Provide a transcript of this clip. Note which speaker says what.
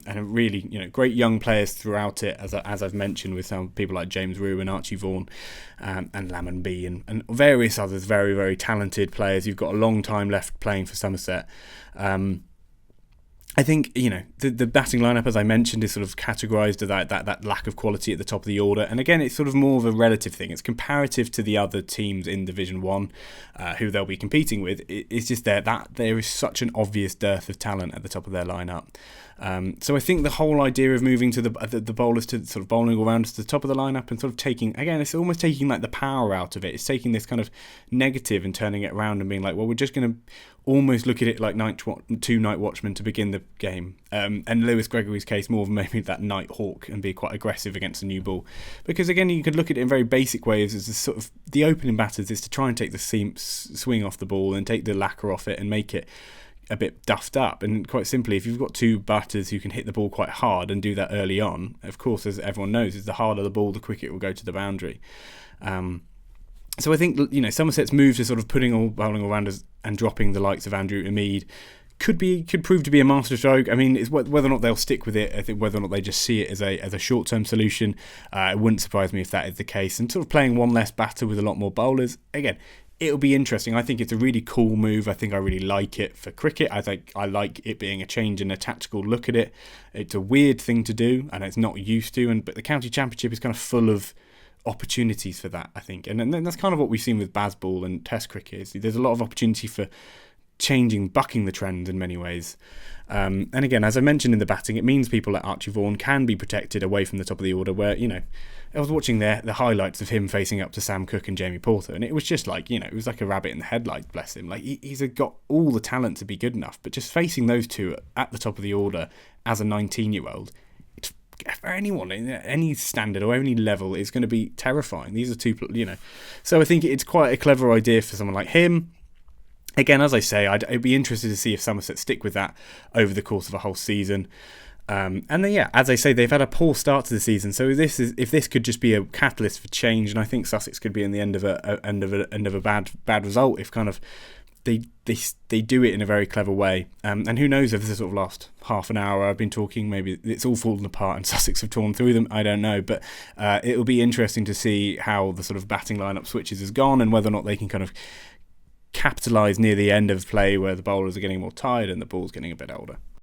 Speaker 1: and really, great young players throughout it, as I've mentioned, with some people like James Rew and Archie Vaughan, and Lamon B, and various others, very, very talented players. You've got a long time left playing for Somerset. I think, the batting lineup, as I mentioned, is sort of categorised as that lack of quality at the top of the order. And again, it's sort of more of a relative thing. It's comparative to the other teams in Division 1 who they'll be competing with. It's just that there is such an obvious dearth of talent at the top of their lineup. So I think the whole idea of moving to the bowlers to sort of bowling all round to the top of the lineup and sort of taking, again, it's almost taking like the power out of it. It's taking this kind of negative and turning it around and being like, well, we're just going to almost look at it like two night watchmen to begin the game. And Lewis Gregory's case, more of maybe that night hawk, and be quite aggressive against the new ball. Because again, you could look at it in very basic ways as a sort of the opening batters is to try and take the swing off the ball and take the lacquer off it and make it a bit duffed up. And quite simply, if you've got two batters who can hit the ball quite hard and do that early on, of course, as everyone knows, is the harder the ball, the quicker it will go to the boundary. So I think, Somerset's move to sort of putting all bowling all-rounders and dropping the likes of Andrew Umeed could prove to be a masterstroke. I mean, it's whether or not they'll stick with it. I think whether or not they just see it as a short-term solution. It wouldn't surprise me if that is the case. And sort of playing one less batter with a lot more bowlers, again, it'll be interesting. I think it's a really cool move. I think I really like it for cricket. I think I like it being a change in a tactical look at it. It's a weird thing to do, and it's not used to. But the county championship is kind of full of opportunities for that, I think. And then that's kind of what we've seen with Bazball and Test cricket. There's a lot of opportunity for bucking the trend in many ways. And again, as I mentioned in the batting, it means people like Archie Vaughan can be protected away from the top of the order, where, I was watching the highlights of him facing up to Sam Cook and Jamie Porter, and it was just like, it was like a rabbit in the headlights, bless him. Like, he's got all the talent to be good enough, but just facing those two at the top of the order as a 19-year-old, for anyone in any standard or any level, is going to be terrifying. These are two, So I think it's quite a clever idea for someone like him. Again, as I say, I'd be interested to see if Somerset stick with that over the course of a whole season. And then, as I say, they've had a poor start to the season. So if this could just be a catalyst for change, and I think Sussex could be in the end of a bad result if kind of they do it in a very clever way. And who knows if this sort of last half an hour I've been talking, maybe it's all fallen apart and Sussex have torn through them. I don't know, but it'll be interesting to see how the sort of batting lineup switches has gone and whether or not they can kind of capitalise near the end of play where the bowlers are getting more tired and the ball's getting a bit older.